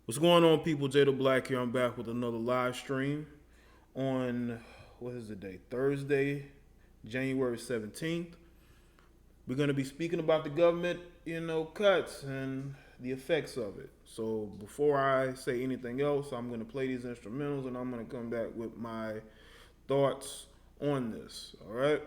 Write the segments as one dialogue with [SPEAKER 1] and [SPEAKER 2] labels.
[SPEAKER 1] What's going on, people? JDBlack here. I'm back with another live stream on, what is the day? Thursday, January 17th. We're going to be speaking about the government, cuts and the effects of it. So before I say anything else, I'm going to play these instrumentals and I'm going to come back with my thoughts on this. All right?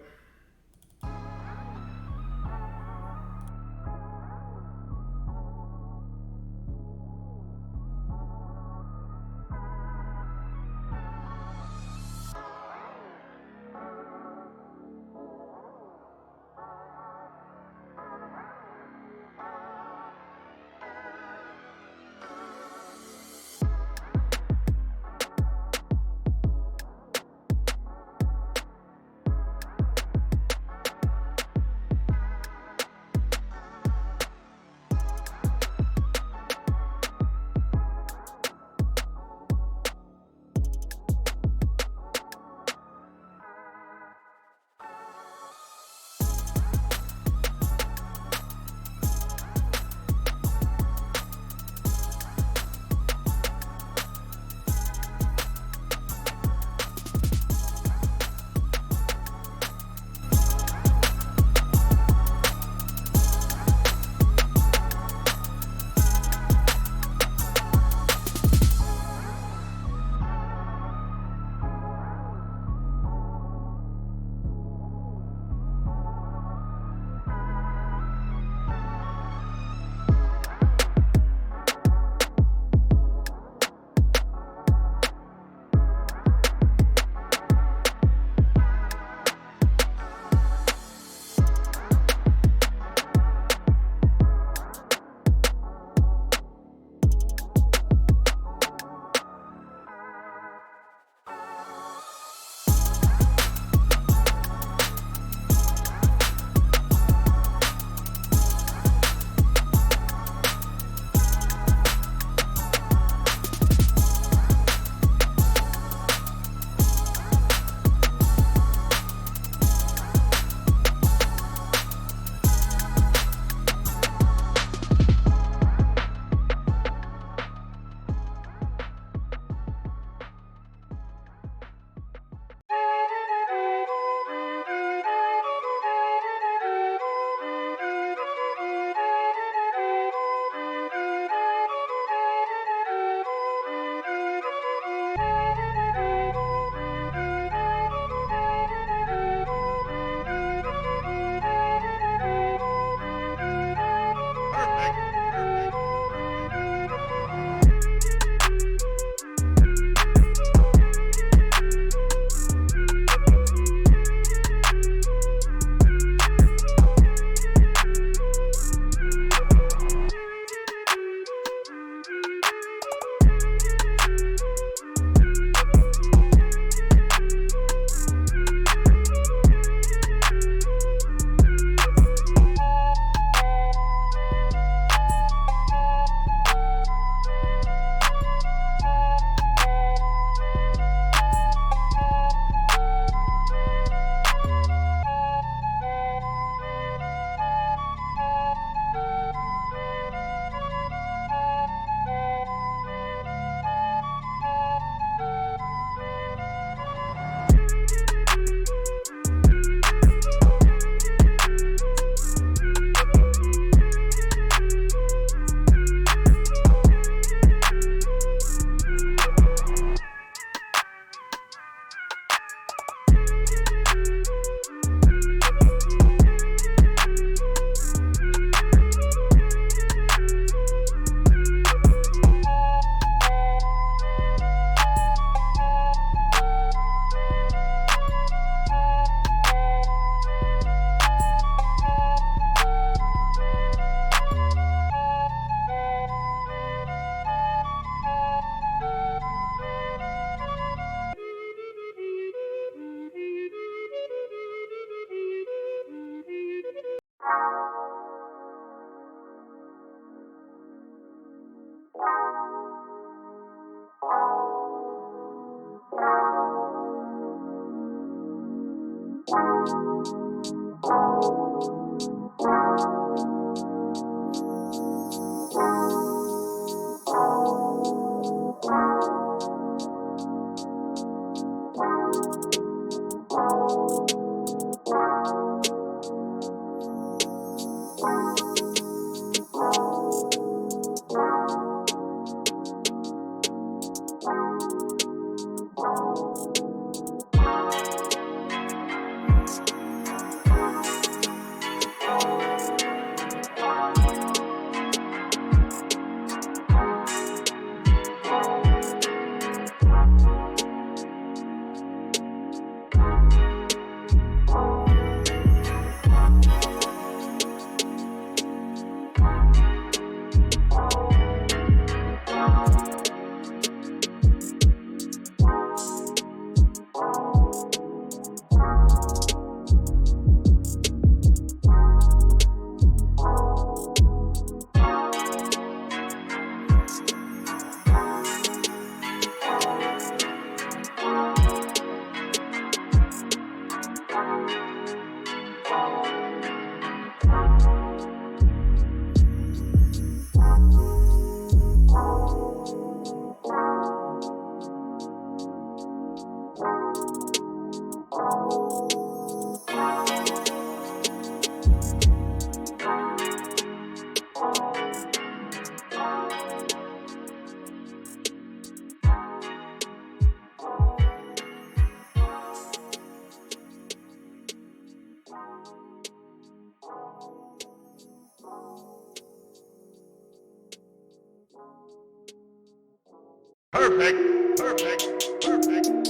[SPEAKER 2] Perfect. Perfect. Perfect.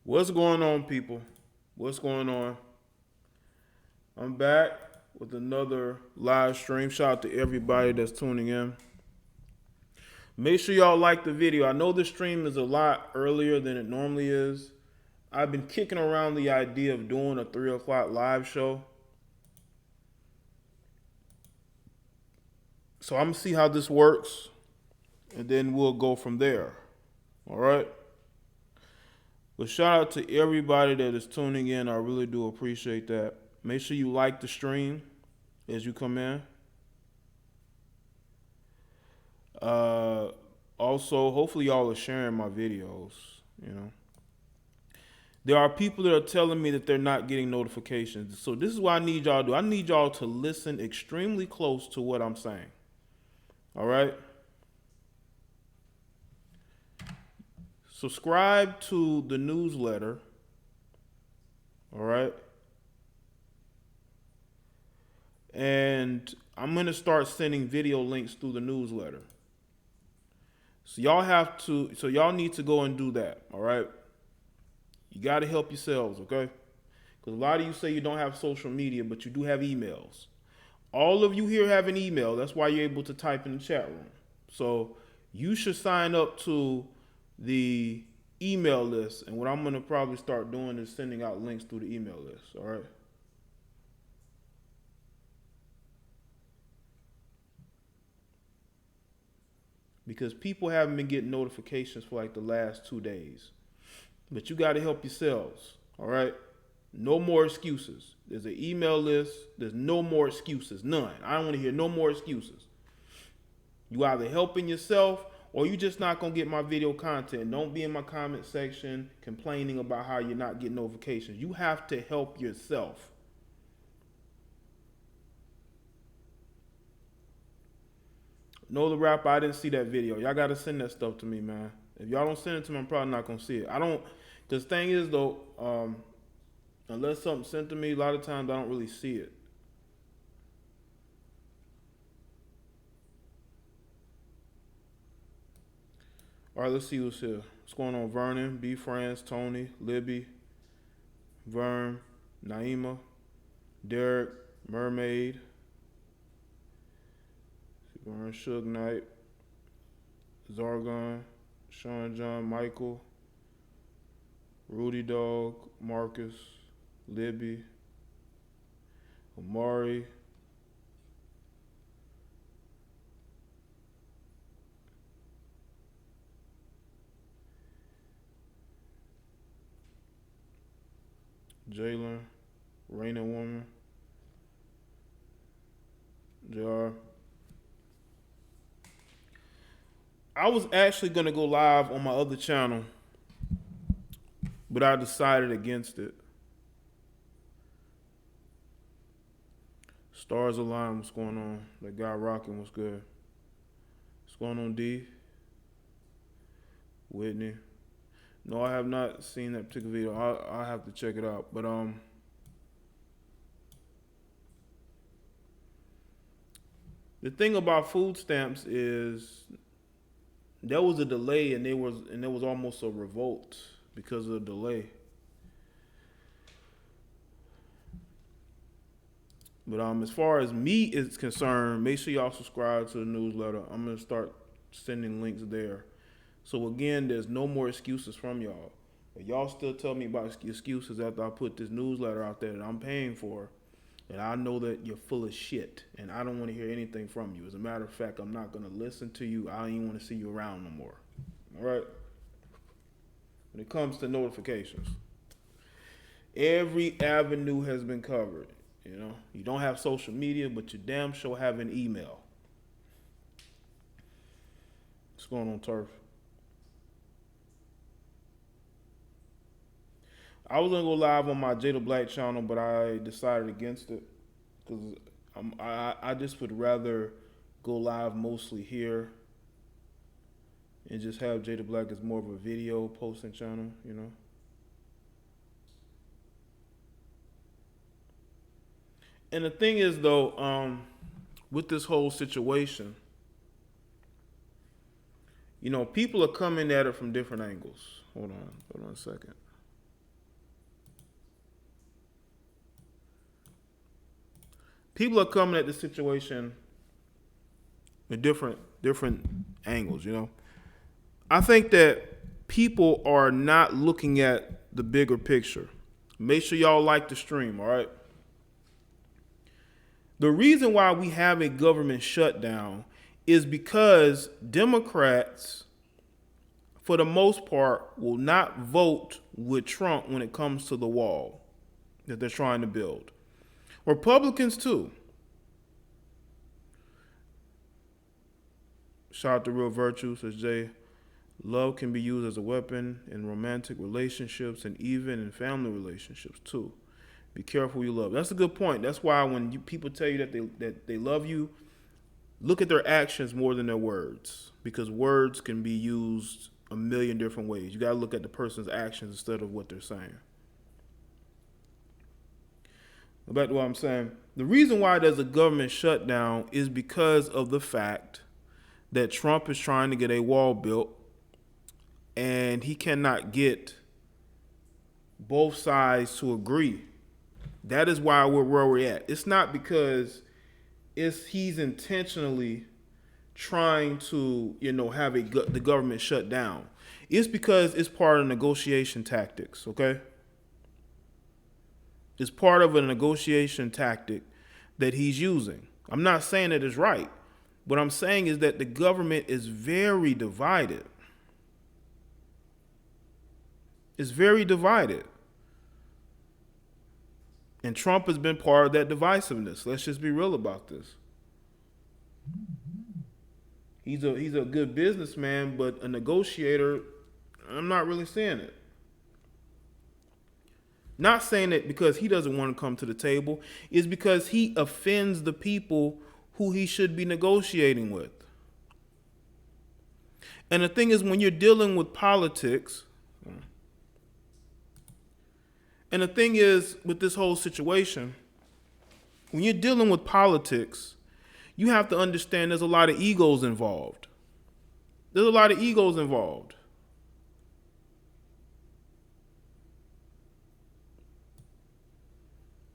[SPEAKER 1] What's going on, people? What's going on? I'm back with another live stream. Shout out to everybody that's tuning in. Make sure y'all like the video. I know this stream is a lot earlier than it normally is. I've been kicking around the idea of doing a 3 o'clock live show. So I'm going to see how this works, and then we'll go from there. All right? But shout out to everybody that is tuning in. I really do appreciate that. Make sure you like the stream as you come in. Also, hopefully y'all are sharing my videos, you know. There are people that are telling me that they're not getting notifications. So this is what I need y'all to do. I need y'all to listen extremely close to what I'm saying. All right? Subscribe to the newsletter, all right? And I'm going to start sending video links through the newsletter. So y'all need to go and do that, all right? You got to help yourselves, okay? Because a lot of you say you don't have social media, but you do have emails. All of you here have an email. That's why you're able to type in the chat room. So you should sign up to the email list, and what I'm going to probably start doing is sending out links through the email list, all right? Because people haven't been getting notifications for like the last 2 days. But you got to help yourselves, all right? No more excuses. There's an email list. There's no more excuses, none. I don't want to hear no more excuses. You either helping yourself or you just not going to get my video content. Don't be in my comment section complaining about how you're not getting notifications. You have to help yourself. Know the rapper, I didn't see that video. Y'all got to send that stuff to me, man. If y'all don't send it to me, I'm probably not going to see it. The thing is though, unless something's sent to me, a lot of times I don't really see it. All right, let's see what's here. What's going on? Vernon, B. France, Tony, Libby, Vern, Naima, Derek, Mermaid, Vern, Suge Knight, Zargon, Sean John, Michael, Rudy Dog, Marcus, Libby, Amari, Jalen, Raina Woman, JR. I was actually gonna go live on my other channel, but I decided against it. Stars Align, what's going on? That guy rocking, what's good? What's going on, D? Whitney. No, I have not seen that particular video. I'll have to check it out. But the thing about food stamps is there was a delay, and there was almost a revolt because of the delay. But as far as meat is concerned, make sure y'all subscribe to the newsletter. I'm gonna start sending links there. So again, there's no more excuses from y'all. If y'all still tell me about excuses after I put this newsletter out there that I'm paying for, and I know that you're full of shit, and I don't want to hear anything from you. As a matter of fact, I'm not gonna listen to you. I don't even want to see you around no more. All right. When it comes to notifications, every avenue has been covered. You know, you don't have social media, but you damn sure have an email. What's going on, Turf? I was gonna go live on my JDBlack channel, but I decided against it because I just would rather go live mostly here and just have JDBlack as more of a video posting channel, you know. And the thing is, though, with this whole situation, you know, people are coming at it from different angles. Hold on a second. People are coming at the situation with different angles, you know. I think that people are not looking at the bigger picture. Make sure y'all like the stream, all right? The reason why we have a government shutdown is because Democrats, for the most part, will not vote with Trump when it comes to the wall that they're trying to build. Republicans too. Shout out to Real Virtue, says Jay. Love can be used as a weapon in romantic relationships and even in family relationships too. Be careful who you love. That's a good point. That's why when people tell you that they love you, look at their actions more than their words, because words can be used a million different ways. You got to look at the person's actions instead of what they're saying. Back to what I'm saying. The reason why there's a government shutdown is because of the fact that Trump is trying to get a wall built, and he cannot get both sides to agree. That is why we're where we're at. It's not because he's intentionally trying to, you know, have the government shut down. It's because it's part of negotiation tactics, okay? It's part of a negotiation tactic that he's using. I'm not saying that it's right. What I'm saying is that the government is very divided. It's very divided. And Trump has been part of that divisiveness. Let's just be real about this. He's a good businessman, but a negotiator, I'm not really seeing it. Not saying it because he doesn't want to come to the table. It's because he offends the people who he should be negotiating with. And the thing is, when you're dealing with politics, And the thing is, with this whole situation, when you're dealing with politics, you have to understand there's a lot of egos involved. There's a lot of egos involved.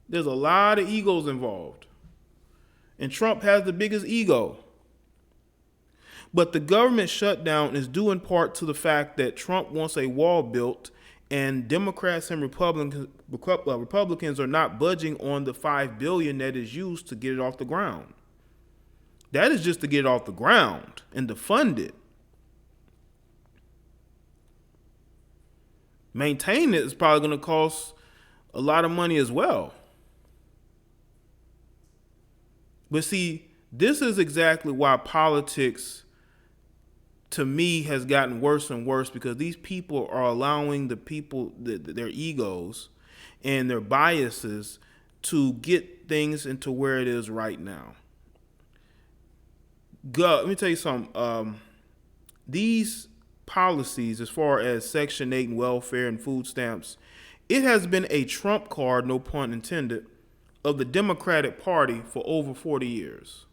[SPEAKER 1] There's a lot of egos involved. And Trump has the biggest ego. But the government shutdown is due in part to the fact that Trump wants a wall built, and Democrats and Republicans are not budging on the $5 billion that is used to get it off the ground. That is just to get it off the ground and to fund it. Maintaining it is probably going to cost a lot of money as well. But see, this is exactly why politics, to me, has gotten worse and worse, because these people are allowing the people, their egos and their biases, to get things into where it is right now. Let me tell you something. These policies, as far as Section 8 and welfare and food stamps, it has been a trump card, no pun intended, of the Democratic Party for over 40 years.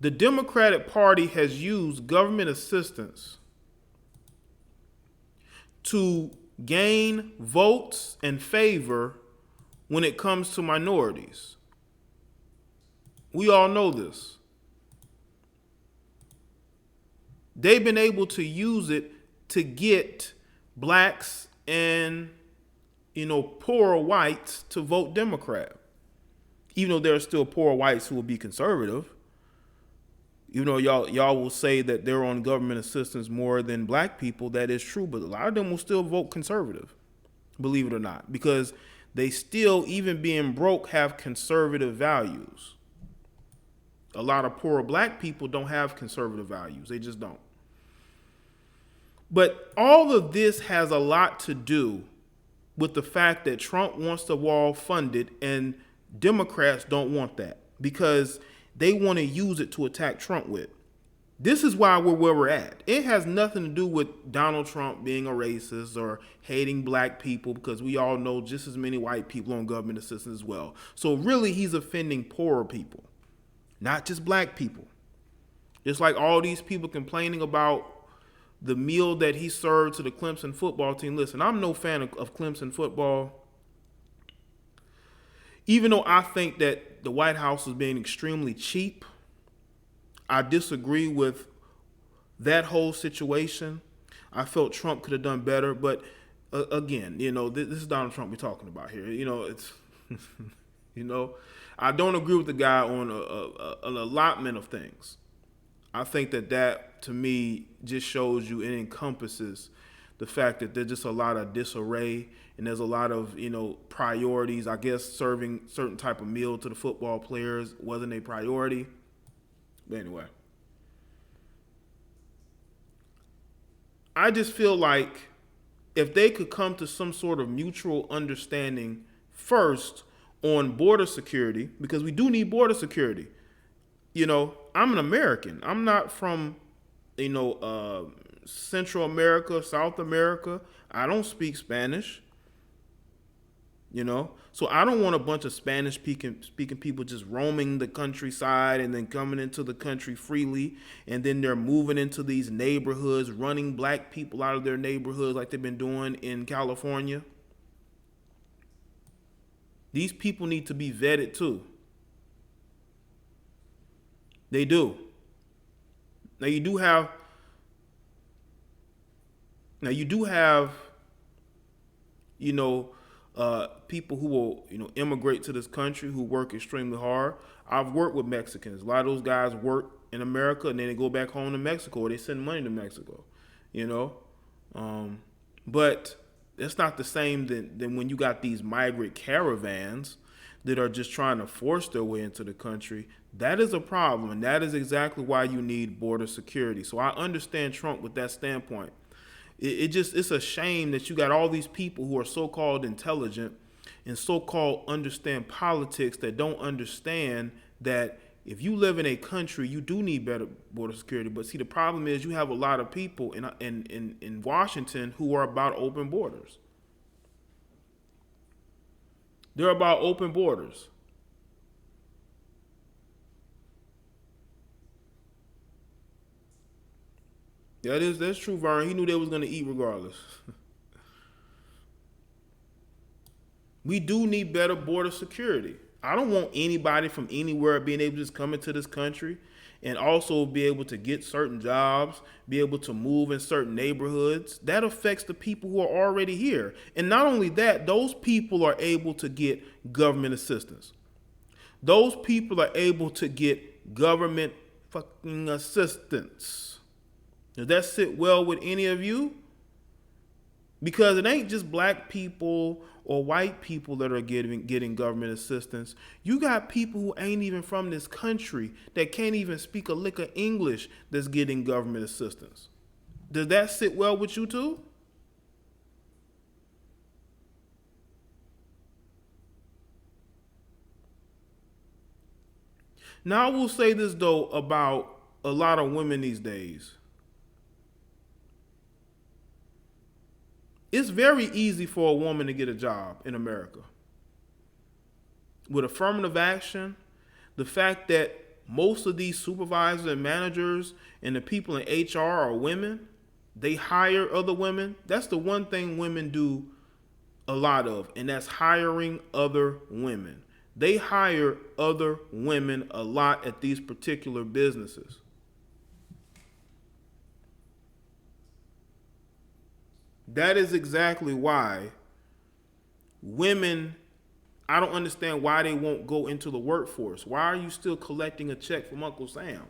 [SPEAKER 1] The Democratic Party has used government assistance to gain votes and favor when it comes to minorities. We all know this. They've been able to use it to get blacks and, poorer whites to vote Democrat. Even though there are still poor whites who will be conservative. Even though y'all will say that they're on government assistance more than black people, that is true. But a lot of them will still vote conservative, believe it or not, because they still, even being broke, have conservative values. A lot of poor black people don't have conservative values. They just don't. But all of this has a lot to do with the fact that Trump wants the wall funded and Democrats don't want that, because they want to use it to attack Trump with. This is why we're where we're at. It has nothing to do with Donald Trump being a racist or hating black people, because we all know just as many white people on government assistance as well. So really, he's offending poorer people, not just black people. Just like all these people complaining about the meal that he served to the Clemson football team. Listen, I'm no fan of Clemson football. Even though I think that the White House is being extremely cheap, I disagree with that whole situation. I felt Trump could have done better, but again, this is Donald Trump we're talking about here. It's, I don't agree with the guy on an allotment of things. I think that to me just shows you, it encompasses the fact that there's just a lot of disarray and there's a lot of, priorities. I guess serving certain type of meal to the football players wasn't a priority. But anyway, I just feel like if they could come to some sort of mutual understanding first on border security, because we do need border security. I'm an American. I'm not from, Central America, South America. I don't speak Spanish. So I don't want a bunch of Spanish speaking people just roaming the countryside and then coming into the country freely, and then they're moving into these neighborhoods, running black people out of their neighborhoods like they've been doing in California. These people need to be vetted too. They do. Now you do have people who will, immigrate to this country who work extremely hard. I've worked with Mexicans. A lot of those guys work in America and then they go back home to Mexico, or they send money to Mexico, But it's not the same than when you got these migrant caravans that are just trying to force their way into the country. That is a problem, and that is exactly why you need border security. So I understand Trump with that standpoint. It's a shame that you got all these people who are so-called intelligent and so-called understand politics that don't understand that if you live in a country, you do need better border security. But see, the problem is you have a lot of people in Washington who are about open borders. They're about open borders. That's true, Vern. He knew they was gonna eat regardless. We do need better border security. I don't want anybody from anywhere being able to just come into this country and also be able to get certain jobs, be able to move in certain neighborhoods. That affects the people who are already here. And not only that, those people are able to get government assistance. Those people are able to get government fucking assistance. Does that sit well with any of you? Because it ain't just black people or white people that are getting government assistance. You got people who ain't even from this country that can't even speak a lick of English that's getting government assistance. Does that sit well with you too? Now I will say this though about a lot of women these days. It's very easy for a woman to get a job in America. With affirmative action, the fact that most of these supervisors and managers and the people in HR are women, they hire other women. That's the one thing women do a lot of, and that's hiring other women. They hire other women a lot at these particular businesses. That is exactly why women, I don't understand why they won't go into the workforce. Why are you still collecting a check from Uncle Sam?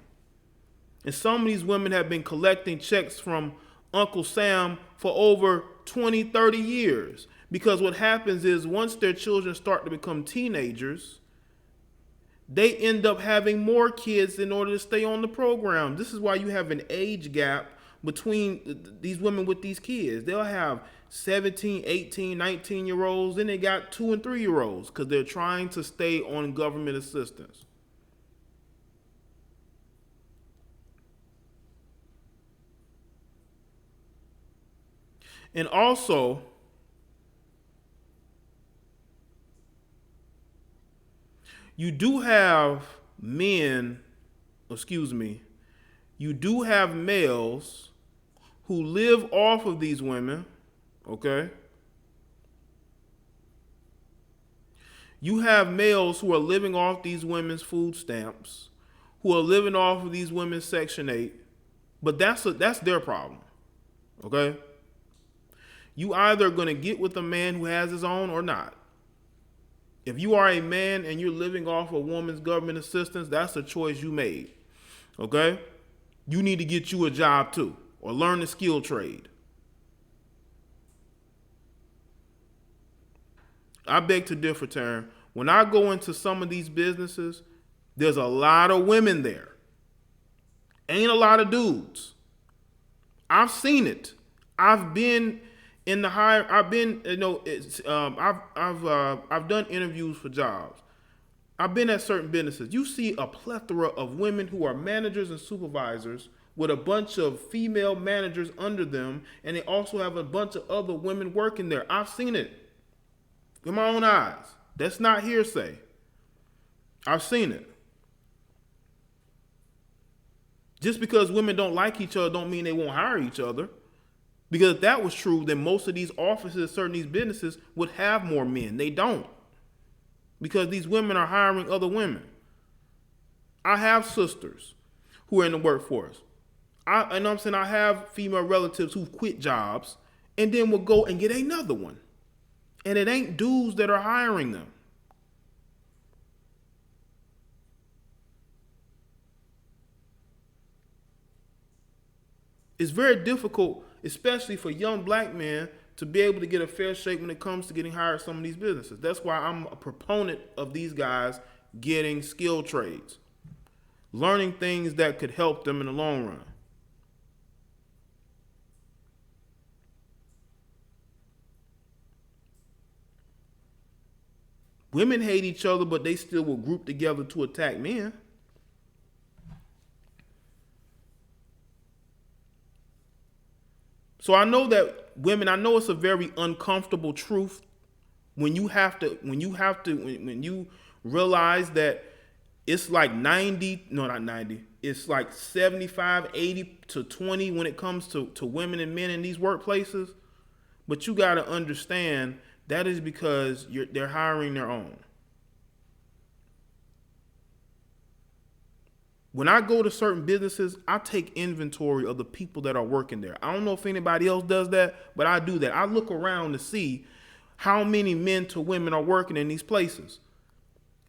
[SPEAKER 1] And some of these women have been collecting checks from Uncle Sam for over 20, 30 years. Because what happens is once their children start to become teenagers, they end up having more kids in order to stay on the program. This is why you have an age gap between these women with these kids. They'll have 17, 18, 19-year-olds, then they got 2 and 3-year-olds because they're trying to stay on government assistance. And also, you do have men, you do have males who live off of these women, okay? You have males who are living off these women's food stamps, who are living off of these women's Section 8, but that's their problem, okay? You either going to get with a man who has his own or not. If you are a man and you're living off a woman's government assistance, that's a choice you made, okay? You need to get you a job too, or learn a skill trade. I beg to differ, Taryn. When I go into some of these businesses, there's a lot of women there. Ain't a lot of dudes. I've seen it. I've been in the higher. I've been, I've done interviews for jobs. I've been at certain businesses. You see a plethora of women who are managers and supervisors with a bunch of female managers under them, and they also have a bunch of other women working there. I've seen it with my own eyes. That's not hearsay. I've seen it. Just because women don't like each other don't mean they won't hire each other. Because if that was true, then most of these offices, certain these businesses would have more men. They don't. Because these women are hiring other women. I have sisters who are in the workforce. I have female relatives who've quit jobs and then will go and get another one. And it ain't dudes that are hiring them. It's very difficult, especially for young black men, to be able to get a fair shake when it comes to getting hired at some of these businesses. That's why I'm a proponent of these guys getting skill trades, learning things that could help them in the long run. Women hate each other, but they still will group together to attack men. So I know that women, I know it's a very uncomfortable truth when you realize that it's like 90, no, not 90, it's like 75, 80 to 20 when it comes to women and men in these workplaces. But you got to understand that is because they're hiring their own. When I go to certain businesses, I take inventory of the people that are working there. I don't know if anybody else does that, but I do that. I look around to see how many men to women are working in these places.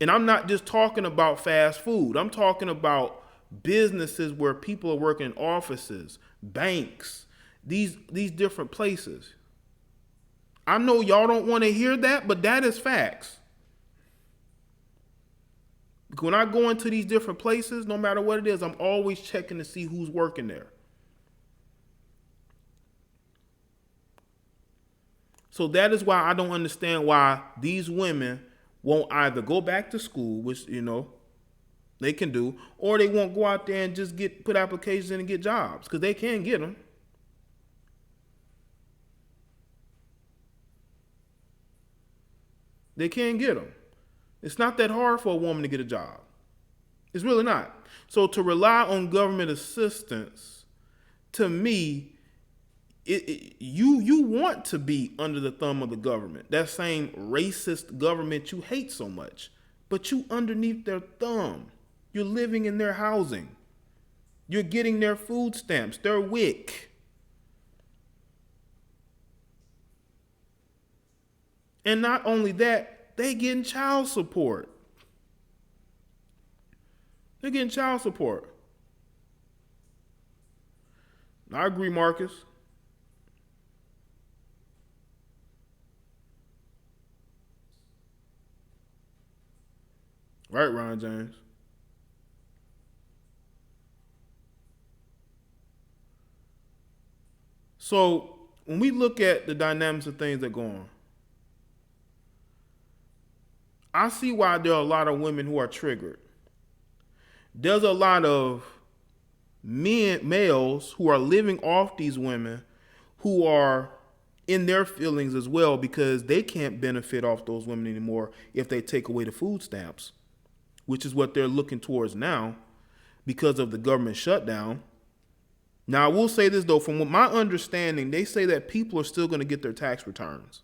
[SPEAKER 1] And I'm not just talking about fast food. I'm talking about businesses where people are working in offices, banks, these different places. I know y'all don't want to hear that, but that is facts. When I go into these different places, no matter what it is, I'm always checking to see who's working there. So that is why I don't understand why these women won't either go back to school, which, they can do, or they won't go out there and just put applications in and get jobs, because they can get them. They can get them. It's not that hard for a woman to get a job. It's really not. So to rely on government assistance, to me, you want to be under the thumb of the government, that same racist government you hate so much, but you underneath their thumb. You're living in their housing. You're getting their food stamps, their WIC. And not only that, they getting child support. They're getting child support. I agree, Marcus. Right, Ron James. So when we look at the dynamics of things that go on, I see why there are a lot of women who are triggered. There's a lot of males who are living off these women who are in their feelings as well, because they can't benefit off those women anymore if they take away the food stamps, which is what they're looking towards now because of the government shutdown. Now, I will say this, though, from my understanding, they say that people are still going to get their tax returns.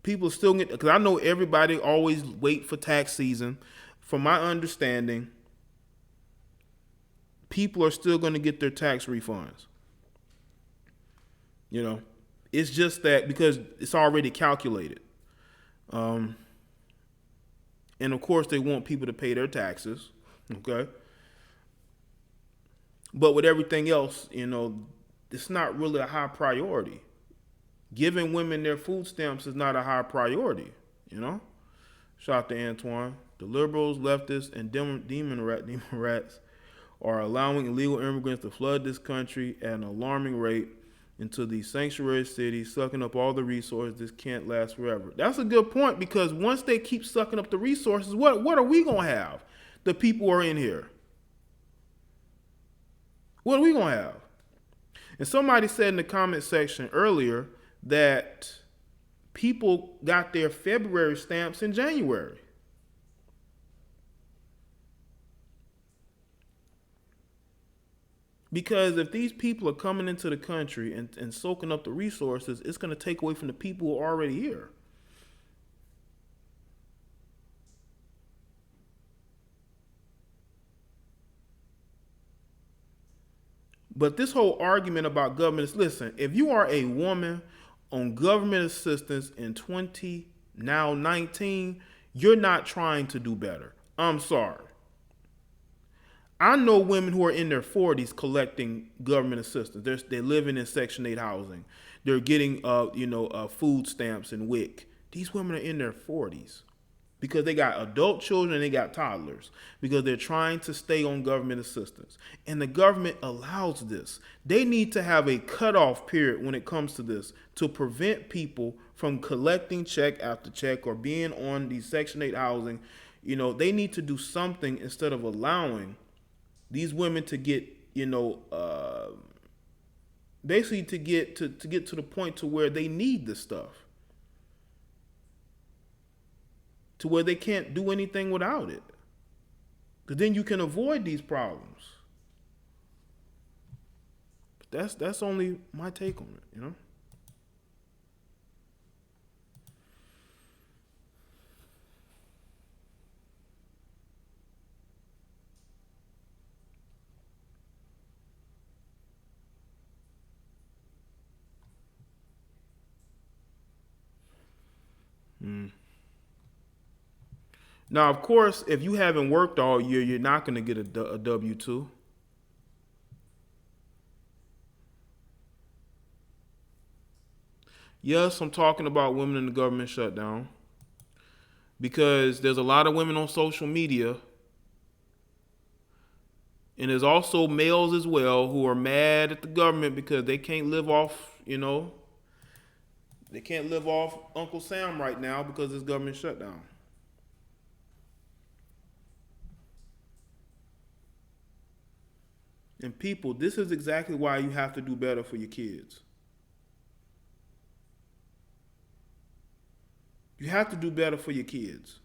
[SPEAKER 1] People still get, because I know everybody always wait for tax season. From my understanding, people are still going to get their tax refunds. It's just that because it's already calculated. And of course, they want people to pay their taxes. Okay. But with everything else, it's not really a high priority. Giving women their food stamps is not a high priority, Shout out to Antoine. The liberals, leftists, and demon rats are allowing illegal immigrants to flood this country at an alarming rate into these sanctuary cities, sucking up all the resources. This can't last forever. That's a good point, because once they keep sucking up the resources, what are we going to have? The people who are in here. What are we going to have? And somebody said in the comment section earlier that people got their February stamps in January. Because if these people are coming into the country and soaking up the resources, it's going to take away from the people who are already here. But this whole argument about government is, listen, if you are a woman on government assistance in 2019, you're not trying to do better. I'm sorry. I know women who are in their 40s collecting government assistance. They're living in Section 8 housing. They're getting, food stamps and WIC. These women are in their 40s because they got adult children and they got toddlers, because they're trying to stay on government assistance. And the government allows this. They need to have a cutoff period when it comes to this to prevent people from collecting check after check or being on these Section 8 housing. They need to do something instead of allowing these women to get, basically to get to the point to where they need this stuff, to where they can't do anything without it. Because then you can avoid these problems. That's only my take on it, you know? Now, of course, if you haven't worked all year, you're not going to get a W-2. Yes, I'm talking about women in the government shutdown, because there's a lot of women on social media, and there's also males as well who are mad at the government because they can't live off, they can't live off Uncle Sam right now because it's government shutdown. And people, this is exactly why you have to do better for your kids. You have to do better for your kids.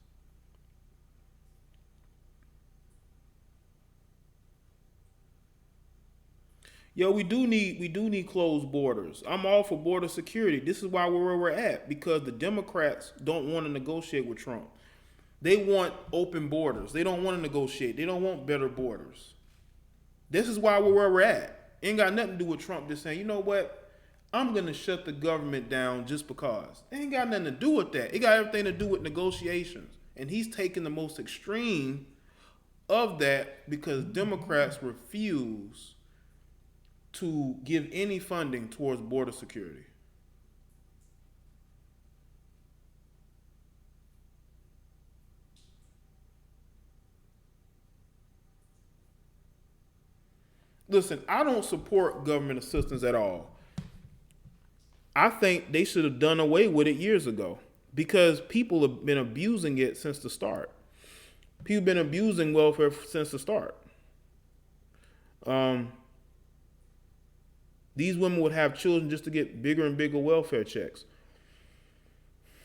[SPEAKER 1] Yo, we do need closed borders. I'm all for border security. This is why we're where we're at, because the Democrats don't want to negotiate with Trump. They want open borders. They don't want to negotiate. They don't want better borders. This is why we're where we're at. Ain't got nothing to do with Trump just saying, you know what? I'm going to shut the government down just because. It ain't got nothing to do with that. It got everything to do with negotiations. And he's taking the most extreme of that because Democrats refuse to give any funding towards border security. Listen, I don't support government assistance at all. I think they should have done away with it years ago because people have been abusing it since the start. People have been abusing welfare since the start. These women would have children just to get bigger and bigger welfare checks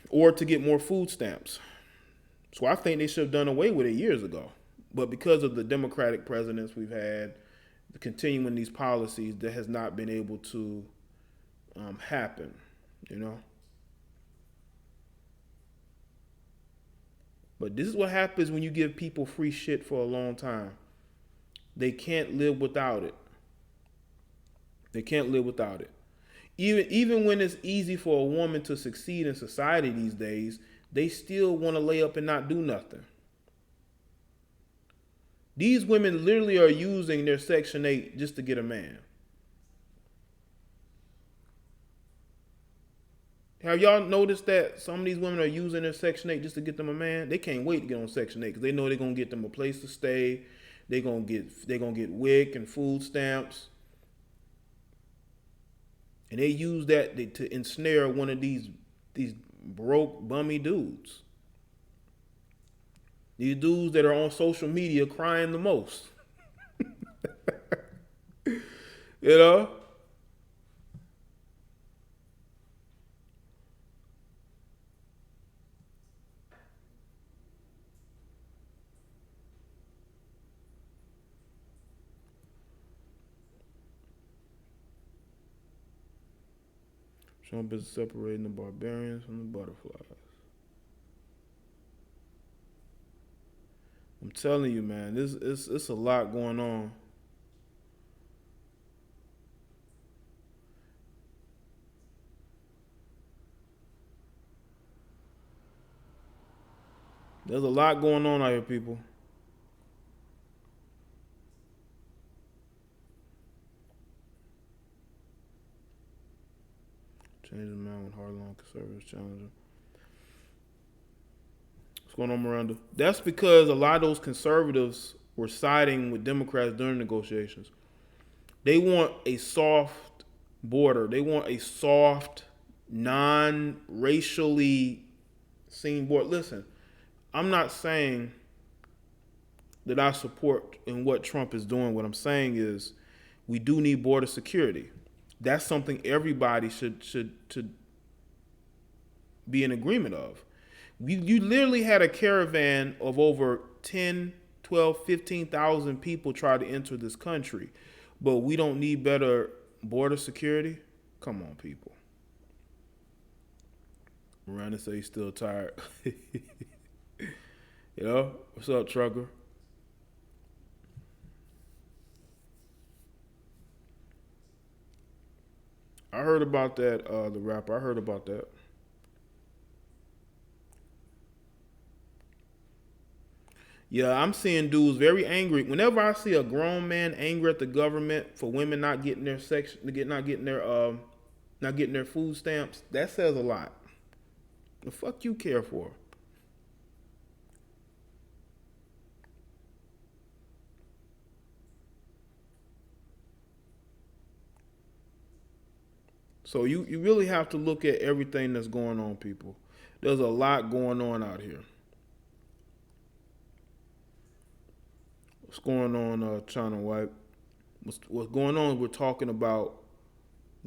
[SPEAKER 1] or to get more food stamps. So I think they should have done away with it years ago. But because of the Democratic presidents we've had, continuing these policies, that has not been able to happen, But this is what happens when you give people free shit for a long time. They can't live without it. They can't live without it. Even when it's easy for a woman to succeed in society these days, they still want to lay up and not do nothing. These women literally are using their Section 8 just to get a man. Have y'all noticed that some of these women are using their Section 8 just to get them a man? They can't wait to get on Section 8 because they know they're gonna get them a place to stay. They're gonna get WIC and food stamps, and they use that to ensnare one of these broke bummy dudes. These dudes that are on social media crying the most. you know? Trump is separating the barbarians from the butterflies. I'm telling you, man, it's a lot going on. There's a lot going on out here, people. Change the man with hard-line conservatives challenger. What's going on, Miranda? That's because a lot of those conservatives were siding with Democrats during negotiations. They want a soft border. They want a soft, non-racially seen border. Listen, I'm not saying that I support in what Trump is doing. What I'm saying is we do need border security. That's something everybody should be in agreement of. You literally had a caravan of over 10, 12, 15,000 people try to enter this country, but we don't need better border security? Come on, people. Miranda say he's still tired. What's up, trucker? I heard about that, the rapper. I heard about that. Yeah, I'm seeing dudes very angry. Whenever I see a grown man angry at the government for women not getting their section, not getting their food stamps, that says a lot. The fuck you care for? So you really have to look at everything that's going on, people. There's a lot going on out here. What's going on, China White? What's going on? We're talking about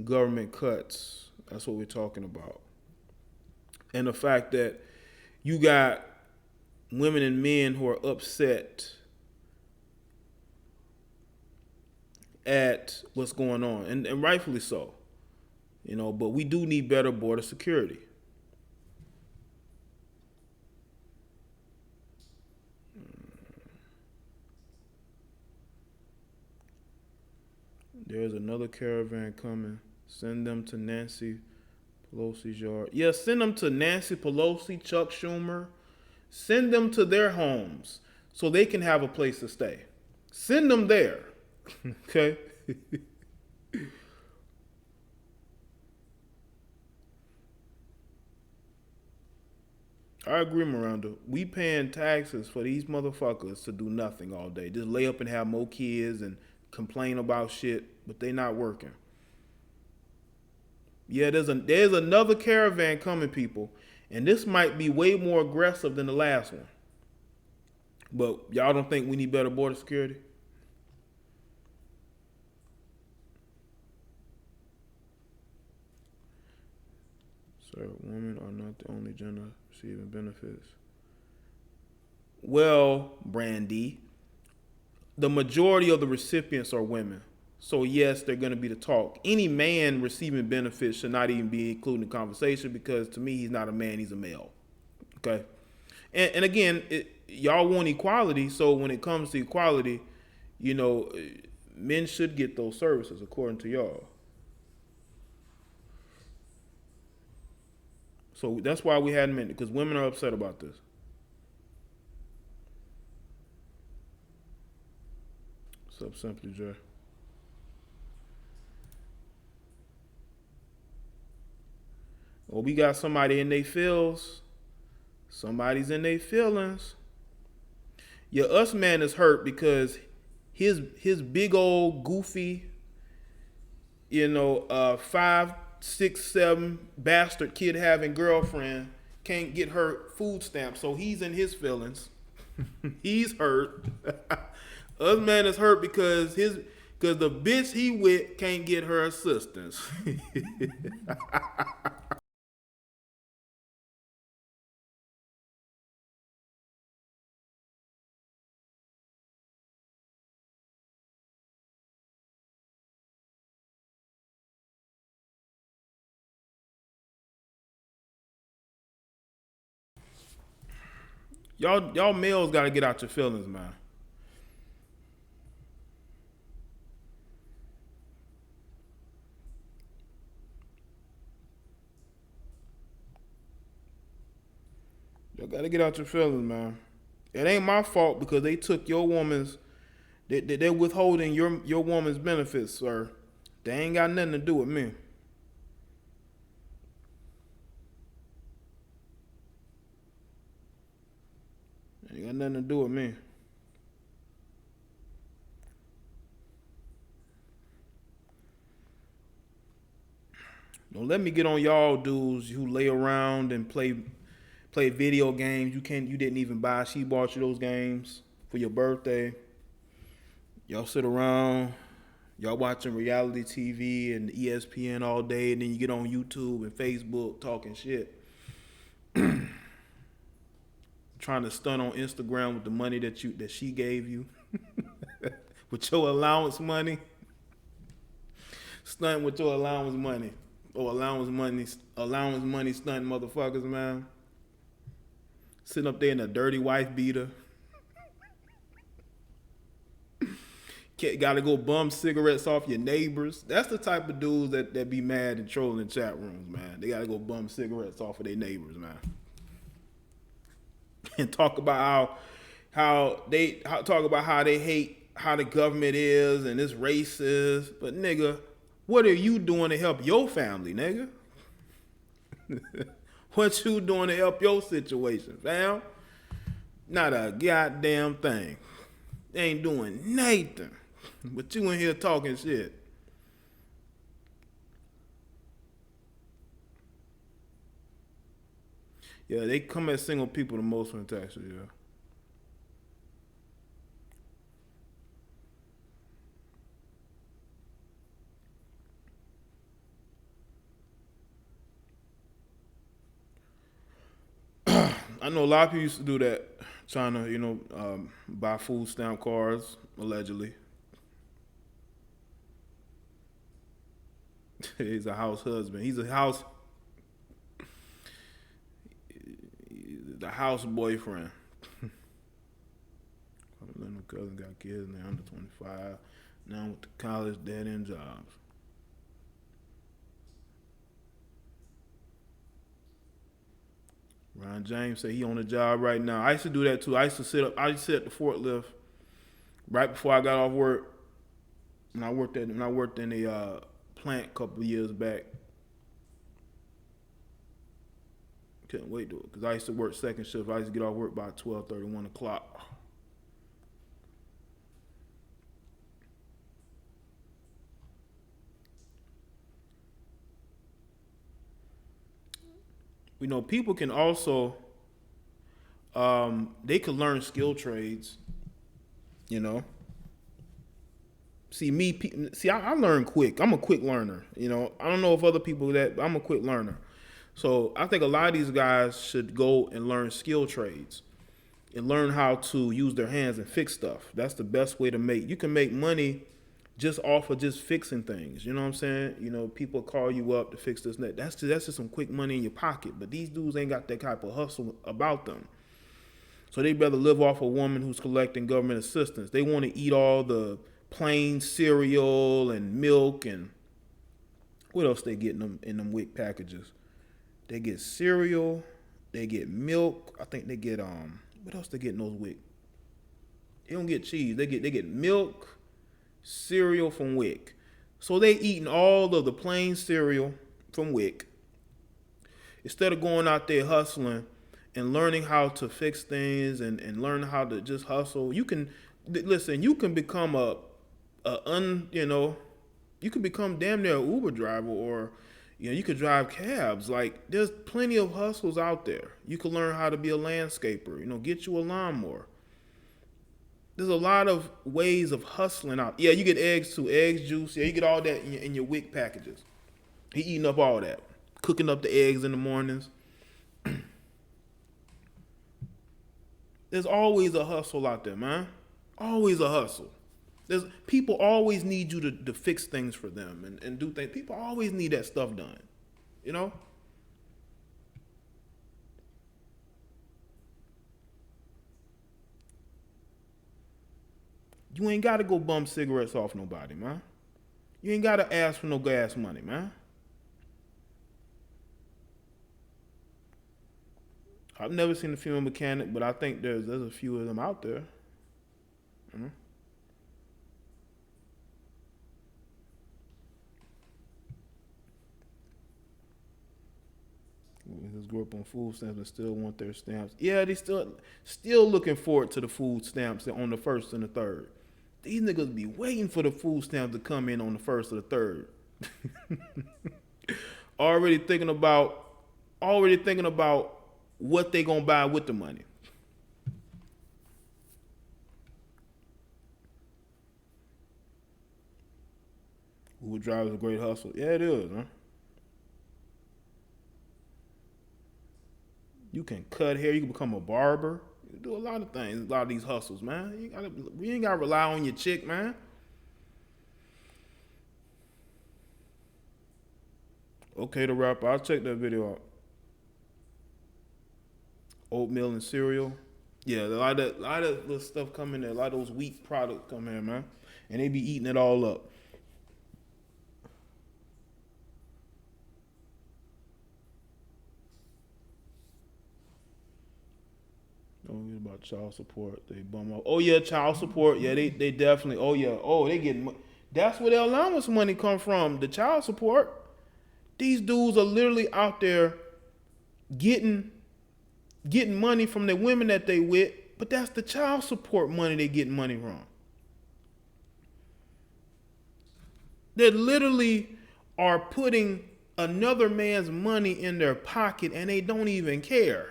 [SPEAKER 1] government cuts. That's what we're talking about. And the fact that you got women and men who are upset at what's going on, and rightfully so. But we do need better border security. There's another caravan coming. Send them to Nancy Pelosi's yard. Yeah, send them to Nancy Pelosi, Chuck Schumer. Send them to their homes so they can have a place to stay. Send them there. Okay? I agree, Miranda. We paying taxes for these motherfuckers to do nothing all day. Just lay up and have more kids and complain about shit, but they not working. Yeah, there's another caravan coming, people, and this might be way more aggressive than the last one. But y'all don't think we need better border security? Sir, women are not the only gender receiving benefits. Well, Brandy, the majority of the recipients are women. So yes, they're going to be the talk. Any man receiving benefits should not even be included in the conversation because to me, he's not a man, he's a male. Okay? And again, y'all want equality, so when it comes to equality, men should get those services according to y'all. So that's why we hadn't meant it, because women are upset about this. What's up, Simply Jay? Well, we got somebody in their feels. Somebody's in their feelings. Yeah, us man is hurt because his big old goofy, 5, 6, 7 bastard kid having girlfriend can't get her food stamps, so he's in his feelings. He's hurt. Us man is hurt because the bitch he with can't get her assistance. Y'all males gotta get out your feelings, man. Y'all gotta get out your feelings, man. It ain't my fault because they took your woman's. They're withholding your woman's benefits, sir. They ain't got nothing to do with me. Ain't got nothing to do with me. Don't let me get on y'all dudes who lay around and play video games. You didn't even buy. She bought you those games for your birthday. Y'all sit around, Y'all watching reality TV and ESPN all day, and then you get on YouTube and Facebook talking shit. Trying to stunt on Instagram with the money that she gave you. With your allowance money. Stunting with your allowance money. Or allowance money stunting motherfuckers, man. Sitting up there in a dirty wife beater. Gotta go bum cigarettes off your neighbors. That's the type of dudes that be mad and trolling in chat rooms, man. They gotta go bum cigarettes off of their neighbors, man. And talk about how they hate how the government is and it's racist. But nigga, what are you doing to help your family, nigga? What you doing to help your situation, fam? Not a goddamn thing. They ain't doing nothing. But you in here talking shit. Yeah, they come at single people the most when taxes, yeah. I know a lot of people used to do that, trying to, buy food stamp cards, allegedly. He's a house husband. He's the house boyfriend. My cousin got kids and they're under 25. Now with the college, dead end jobs. Ron James said he on the job right now. I used to do that too. I used to sit at the forklift right before I got off work. When I worked in a plant a couple of years back. Couldn't wait to do it because I used to work second shift. I used to get off work by 12:30, 1 o'clock. People can also, they could learn skill trades, I learn quick. I'm a quick learner, I don't know if other people that, but I'm a quick learner. So I think a lot of these guys should go and learn skill trades and learn how to use their hands and fix stuff. That's the best way to you can make money just off of just fixing things. You know what I'm saying? People call you up to fix this and that. That's just some quick money in your pocket. But these dudes ain't got that type of hustle about them. So they better live off a woman who's collecting government assistance. They want to eat all the plain cereal and milk and what else they get in them WIC packages. They get cereal, they get milk. I think they get what else they get in those WIC? They don't get cheese. They get milk, cereal from WIC. So they eating all of the plain cereal from WIC instead of going out there hustling and learning how to fix things and learn how to just hustle. You can become you can become damn near an Uber driver, or you could drive cabs. Like, there's plenty of hustles out there. You can learn how to be a landscaper, get you a lawnmower. There's a lot of ways of hustling out. Yeah, you get eggs too, eggs, juice. Yeah, you get all that in your WIC packages. He eating up all that, cooking up the eggs in the mornings. There's always a hustle out there, man. Always a hustle. People always need you to fix things for them and do things. People always need that stuff done, You ain't got to go bum cigarettes off nobody, man. You ain't got to ask for no gas money, man. I've never seen a female mechanic, but I think there's a few of them out there. Just grew up on food stamps and still want their stamps. Yeah, they still looking forward to the food stamps on the 1st and the 3rd. These niggas be waiting for the food stamps to come in on the 1st or the 3rd. already thinking about what they gonna buy with the money. Uber driver is a great hustle. Yeah, it is, man. You can cut hair. You can become a barber. You can do a lot of things. A lot of these hustles, man. We ain't gotta rely on your chick, man. Okay, the rapper. I'll check that video out. Oatmeal and cereal. Yeah, a lot of the stuff come in there. A lot of those wheat products come in, man, and they be eating it all up. Oh, it's about child support. They bum out. Oh yeah, child support. Yeah, they definitely. Oh yeah. Oh, they getting. That's where the allowance money come from. The child support. These dudes are literally out there getting money from the women that they with, but that's the child support money they getting money from. They literally are putting another man's money in their pocket and they don't even care.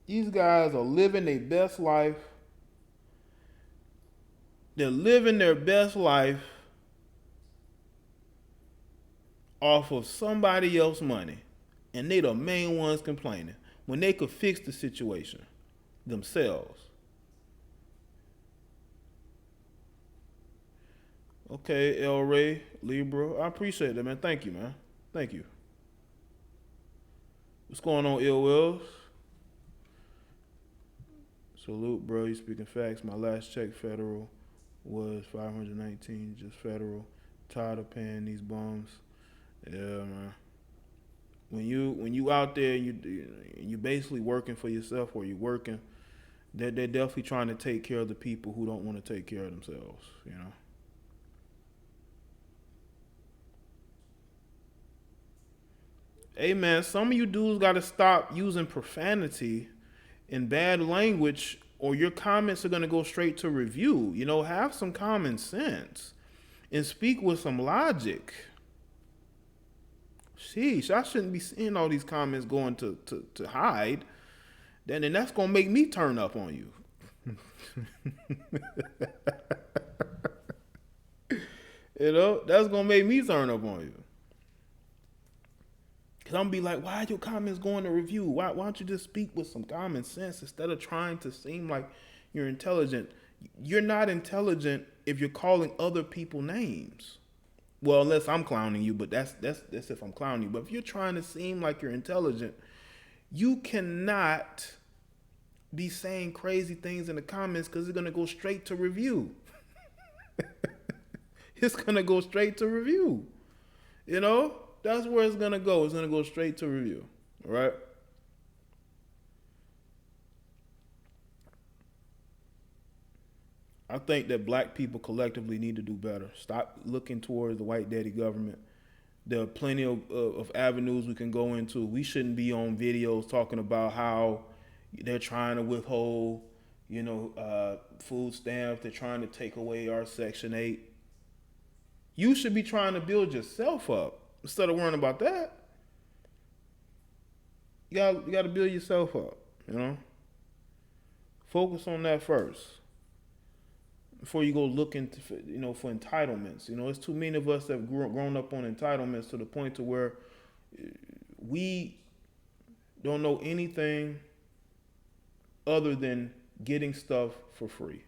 [SPEAKER 1] These guys are living their best life. They're living their best life off of somebody else's money. And they the main ones complaining when they could fix the situation themselves. Okay, El Ray, Libra. I appreciate that, man. Thank you, man. Thank you. What's going on, Ill Wills? Salute, bro. You speaking facts. My last check federal was $519, just federal. Tired of paying these bums. Yeah, man. When you out there, you basically working for yourself, or you working. They're definitely trying to take care of the people who don't want to take care of themselves. You know. Hey man, some of you dudes got to stop using profanity in bad language, or your comments are going to go straight to review. You know, have some common sense and speak with some logic. Sheesh, I shouldn't be seeing all these comments going to hide. Then that's going to make me turn up on you. You know, that's going to make me turn up on you. Because I'm going to be like, why are your comments going to review? Why don't you just speak with some common sense instead of trying to seem like you're intelligent? You're not intelligent if you're calling other people names. Well, unless I'm clowning you, but that's if I'm clowning you. But if you're trying to seem like you're intelligent, you cannot be saying crazy things in the comments, because it's going to go straight to review. It's going to go straight to review. You know? That's where it's going to go. It's going to go straight to review. All right? I think that black people collectively need to do better. Stop looking towards the white daddy government. There are plenty of avenues we can go into. We shouldn't be on videos talking about how they're trying to withhold, food stamps. They're trying to take away our Section 8. You should be trying to build yourself up instead of worrying about that. You got to build yourself up, Focus on that first before you go looking for entitlements. It's too many of us that have grown up on entitlements to the point to where we don't know anything other than getting stuff for free.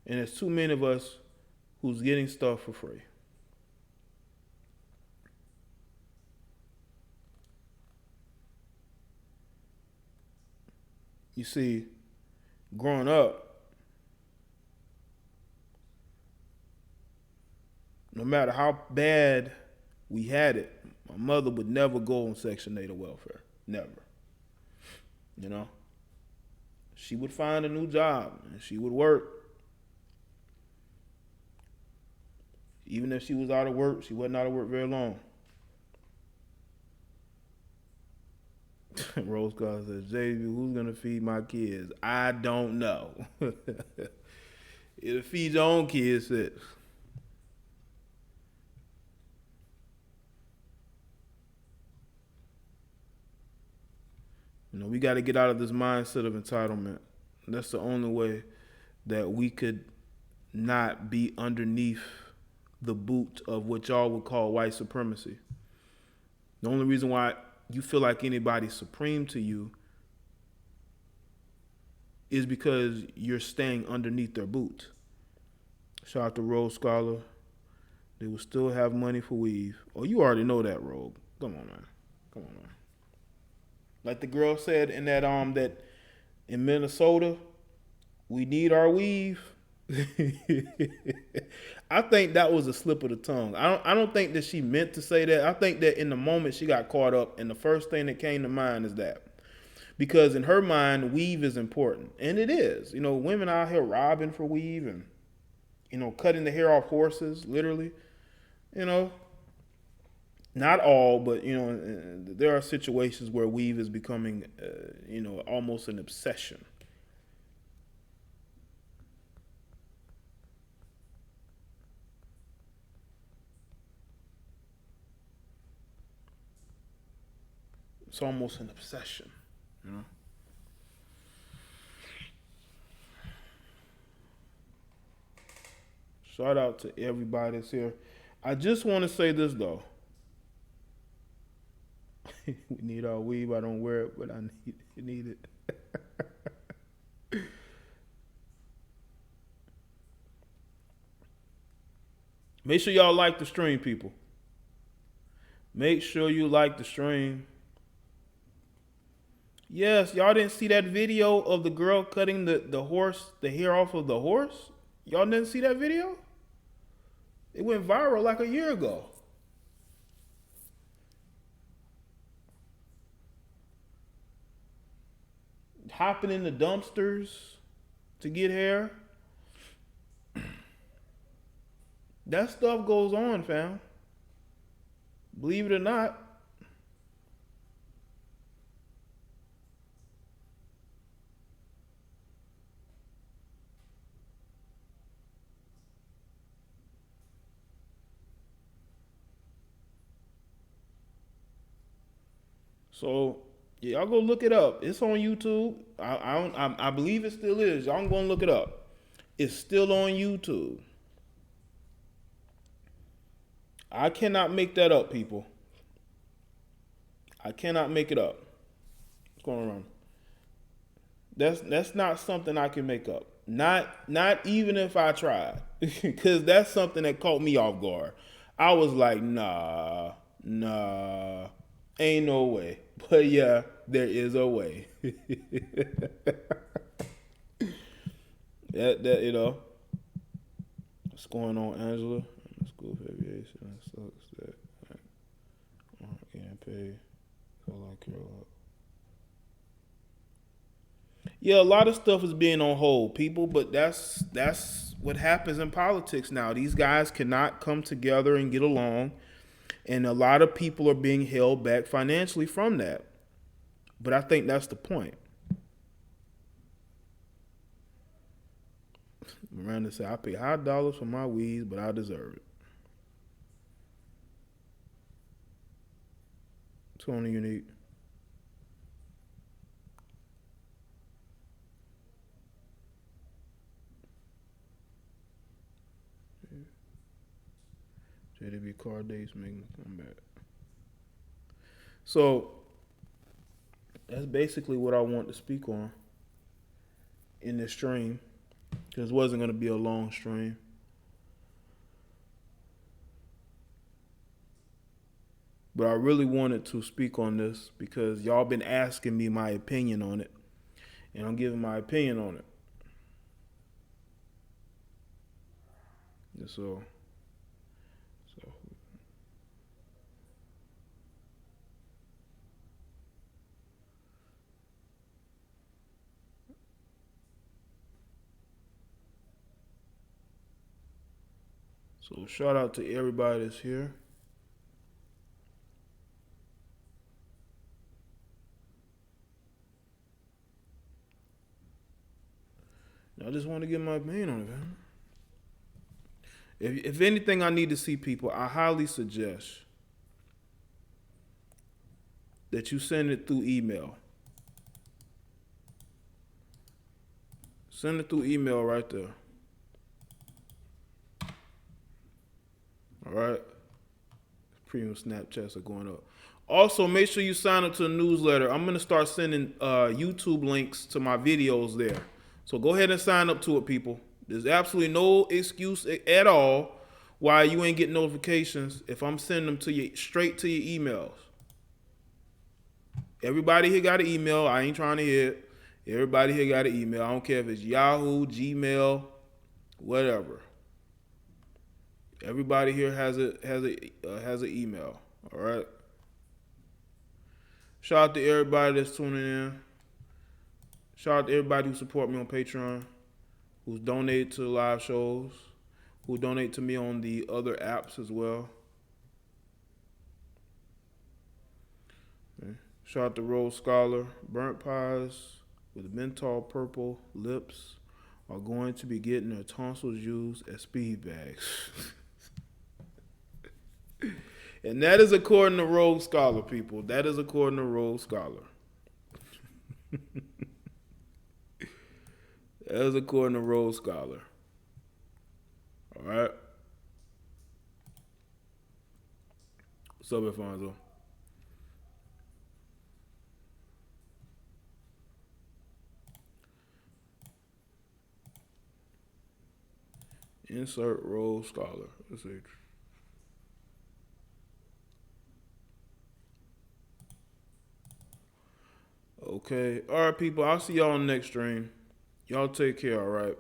[SPEAKER 1] And there's too many of us who's getting stuff for free. You see, growing up, no matter how bad we had it, my mother would never go on Section 8 of welfare. Never. She would find a new job and she would work. Even if she was out of work, she wasn't out of work very long. Rose Garden says, JB, who's going to feed my kids? I don't know. It'll feed your own kids, sis. We got to get out of this mindset of entitlement. That's the only way that we could not be underneath the boot of what y'all would call white supremacy. The only reason why you feel like anybody's supreme to you is because you're staying underneath their boot. Shout out to Rose Scholar. They will still have money for weave. Oh, you already know that, Rogue. Come on, man. Come on, man. Like the girl said in that in Minnesota, we need our weave. I think that was a slip of the tongue. I don't think that she meant to say that. I think that in the moment she got caught up, and the first thing that came to mind is that. Because in her mind, weave is important. And it is. Women out here robbing for weave and, cutting the hair off horses, literally. Not all, but, there are situations where weave is becoming, almost an obsession. It's almost an obsession, Shout out to everybody that's here. I just want to say this, though. We need our weave. I don't wear it, but I need it. Make sure y'all like the stream, people. Make sure you like the stream. Yes, y'all didn't see that video of the girl cutting the hair off of the horse? Y'all didn't see that video? It went viral like a year ago. Hopping in the dumpsters to get hair. That stuff goes on, fam. Believe it or not. So yeah, y'all go look it up. It's on YouTube. I believe it still is. Y'all can go and look it up. It's still on YouTube. I cannot make that up, people. I cannot make it up. What's going on? That's not something I can make up. Not even if I tried. Because that's something that caught me off guard. I was like, nah, ain't no way. But yeah, there is a way. that what's going on, Angela? School of aviation. That sucks. That getting paid. All I care about. Yeah, a lot of stuff is being on hold, people. But that's what happens in politics now. These guys cannot come together and get along. And a lot of people are being held back financially from that. But I think that's the point. Miranda said, I pay high dollars for my weeds, but I deserve it. Tony Unique. JDB car dates making a comeback. So that's basically what I want to speak on in this stream, because it wasn't going to be a long stream. But I really wanted to speak on this because y'all been asking me my opinion on it, and I'm giving my opinion on it. So shout out to everybody that's here. I just want to get my opinion on it, man. If anything I need to see, people, I highly suggest that you send it through email. Send it through email right there. All right. Premium Snapchats are going up. Also, make sure you sign up to the newsletter. I'm gonna start sending YouTube links to my videos there. So go ahead and sign up to it, people. There's absolutely no excuse at all why you ain't getting notifications if I'm sending them to you straight to your emails. Everybody here got an email. I ain't trying to hear it. Everybody here got an email. I don't care if it's Yahoo, Gmail, whatever. Everybody here has an email. All right. Shout out to everybody that's tuning in. Shout out to everybody who support me on Patreon, who's donated to the live shows, who donate to me on the other apps as well. Okay. Shout out to Rose Scholar. Burnt pies with menthol purple lips are going to be getting their tonsils used as speed bags. And that is according to Rose Scholar, people. That is according to Rose Scholar. That is according to Rose Scholar. All right. What's up, Alfonso? Insert Rose Scholar. Let's see. Okay. All right, people. I'll see y'all on the next stream. Y'all take care, all right?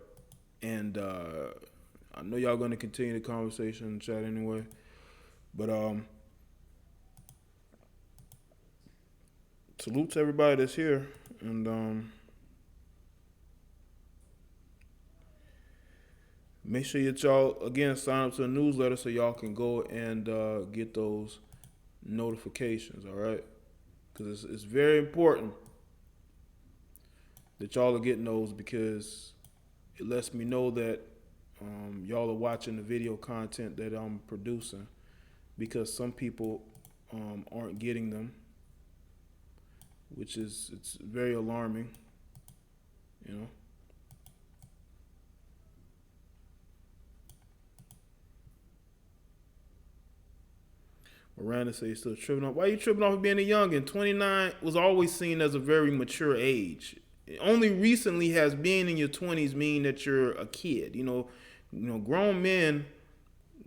[SPEAKER 1] And I know y'all going to continue the conversation in the chat anyway. But salute to everybody that's here. And make sure that y'all, again, sign up to the newsletter so y'all can go and get those notifications, all right? Because it's very important that y'all are getting those, because it lets me know that y'all are watching the video content that I'm producing, because some people aren't getting them, which is, it's very alarming, you know. Miranda says he's still tripping off. Why are you tripping off of being a youngin'? 29 was always seen as a very mature age. Only recently has being in your 20s mean that you're a kid. You know, grown men,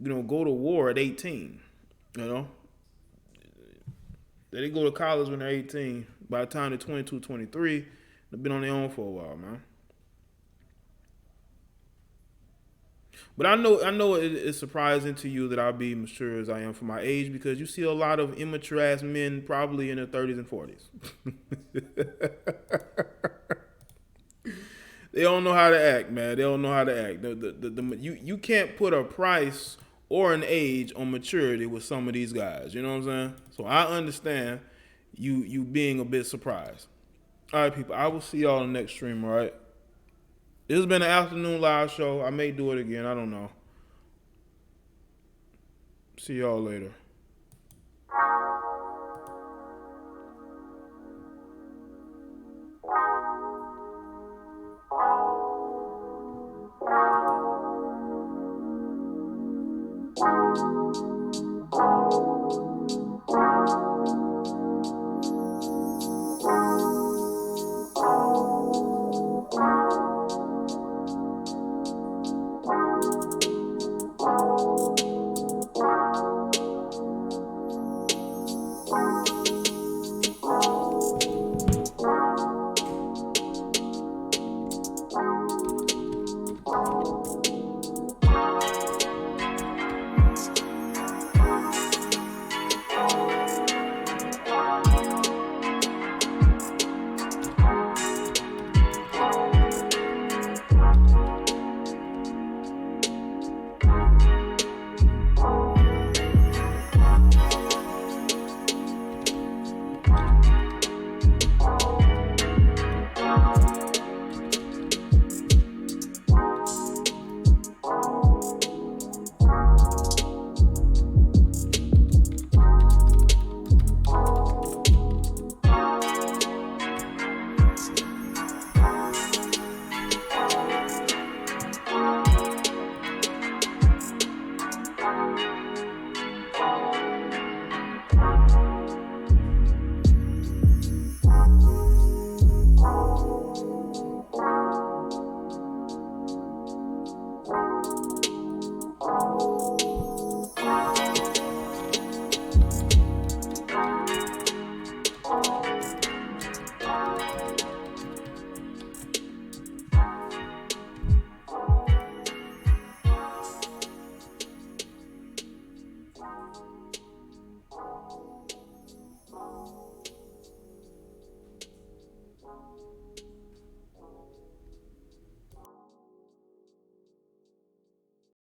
[SPEAKER 1] go to war at 18. You know, they go to college when they're 18. By the time they're 22, 23, they've been on their own for a while, man. But I know it's surprising to you that I'll be mature as I am for my age, because you see a lot of immature ass men probably in their 30s and 40s. They don't know how to act, man. They don't know how to act. You can't put a price or an age on maturity with some of these guys. You know what I'm saying? So I understand you being a bit surprised. All right, people. I will see y'all in the next stream, all right? This has been an afternoon live show. I may do it again. I don't know. See y'all later.